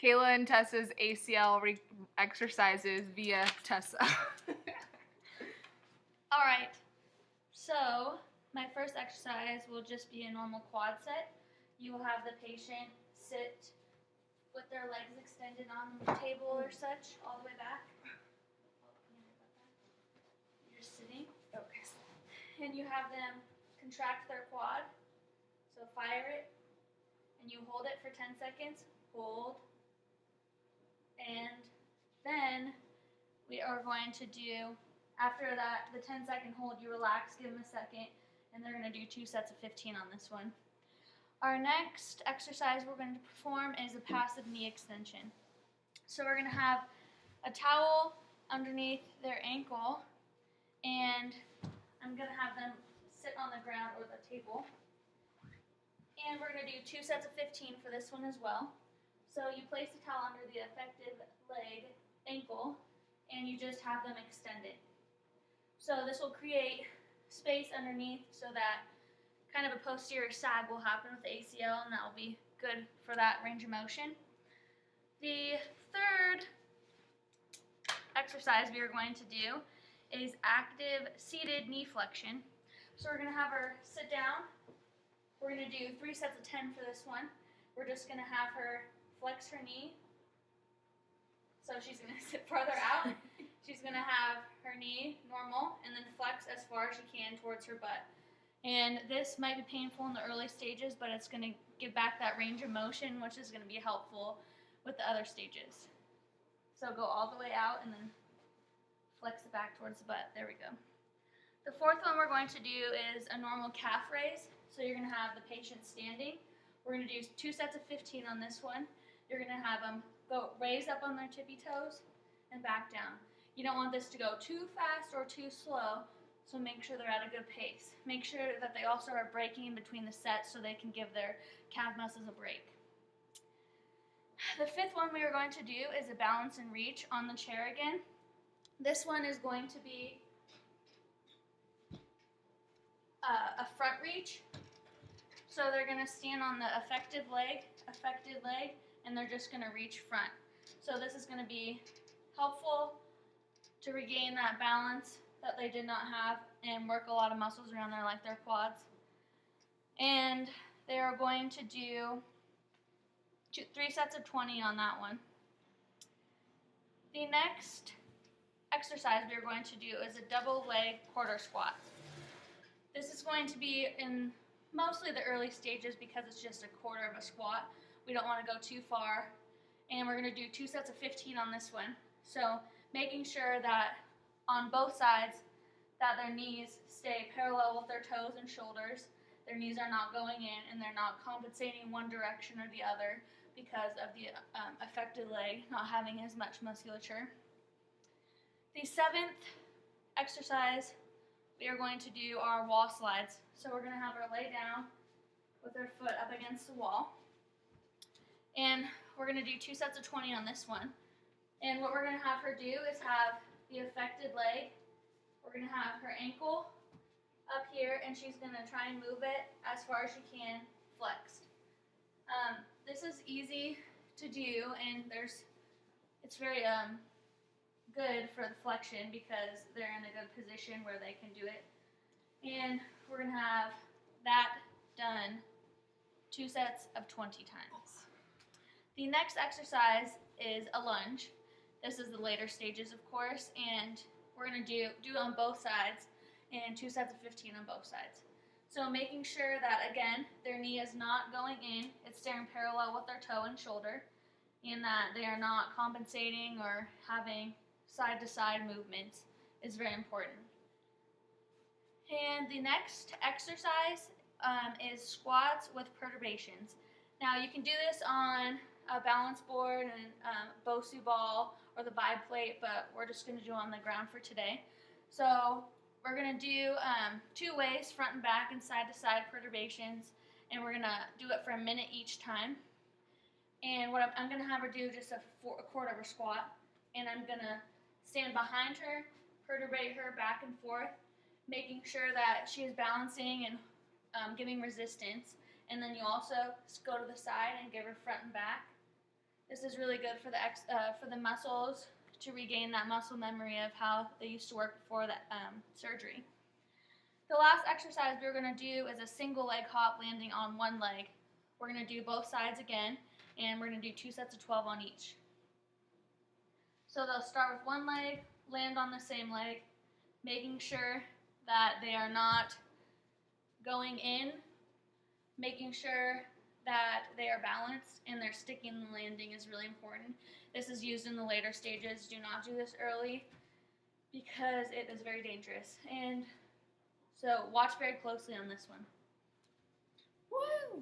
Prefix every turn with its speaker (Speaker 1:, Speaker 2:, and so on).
Speaker 1: Kayla and Tessa's ACL exercises via Tessa.
Speaker 2: Alright, so my first exercise will just be a normal quad set. You will have the patient sit with their legs extended on the table or such, all the way back. You're sitting.
Speaker 1: Okay.
Speaker 2: And you have them contract their quad. So fire it. And you hold it for 10 seconds. Hold. And then we are going to do, after that, the 10-second hold, you relax, give them a second, and they're going to do 2 sets of 15 on this one. Our next exercise we're going to perform is a passive knee extension. So we're going to have a towel underneath their ankle, and I'm going to have them sit on the ground or the table. And we're going to do 2 sets of 15 for this one as well. So you place the towel under the affected leg, ankle, and you just have them extended. So this will create space underneath so that kind of a posterior sag will happen with the ACL, and that will be good for that range of motion. The third exercise we are going to do is active seated knee flexion. So we're going to have her sit down. We're going to do 3 sets of 10 for this one. We're just going to have her flex her knee. So she's going to sit farther out. She's going to have her knee normal and then flex as far as she can towards her butt. And this might be painful in the early stages, but it's going to give back that range of motion, which is going to be helpful with the other stages. So go all the way out and then flex it back towards the butt. There we go. The fourth one we're going to do is a normal calf raise. So you're going to have the patient standing. We're going to do 2 sets of 15 on this one. You're going to have them go raise up on their tippy toes and back down. You don't want this to go too fast or too slow, so make sure they're at a good pace. Make sure that they also are breaking in between the sets so they can give their calf muscles a break. The fifth one we are going to do is a balance and reach on the chair again. This one is going to be a front reach. So they're going to stand on the affected leg, and they're just going to reach front. So this is going to be helpful to regain that balance that they did not have and work a lot of muscles around there like their quads. And they are going to do 3 sets of 20 on that one. The next exercise we are going to do is a double leg quarter squat. This is going to be in mostly the early stages because it's just a quarter of a squat. We don't want to go too far. And we're going to do 2 sets of 15 on this one. So making sure that on both sides that their knees stay parallel with their toes and shoulders. Their knees are not going in and they're not compensating one direction or the other because of the affected leg not having as much musculature. The seventh exercise we are going to do are wall slides. So we're going to have her lay down with her foot up against the wall. And we're going to do 2 sets of 20 on this one. And what we're going to have her do is have the affected leg. We're going to have her ankle up here, and she's going to try and move it as far as she can flexed. This is easy to do, and it's very good for the flexion because they're in a good position where they can do it. And we're going to have that done 2 sets of 20 times. The next exercise is a lunge. This is the later stages, of course, and we're going to do it on both sides and 2 sets of 15 on both sides. So making sure that, again, their knee is not going in, it's staying parallel with their toe and shoulder, and that they are not compensating or having side-to-side movements is very important. And the next exercise is squats with perturbations. Now you can do this on a balance board and Bosu ball or the biplate, but we're just going to do it on the ground for today. So we're going to do 2 ways, front and back and side-to-side perturbations, and we're going to do it for a minute each time. And what I'm going to have her do just a quarter of a squat, and I'm going to stand behind her, perturbate her back and forth, making sure that she is balancing and giving resistance. And then you also go to the side and give her front and back. This is really good for the muscles to regain that muscle memory of how they used to work before that surgery. The last exercise we're going to do is a single leg hop landing on one leg. We're going to do both sides again, and we're going to do 2 sets of 12 on each. So they'll start with one leg, land on the same leg, making sure that they are not going in, making sure that they are balanced and they're sticking the landing is really important. This is used in the later stages. Do not do this early because it is very dangerous. And so watch very closely on this one.
Speaker 1: Woo!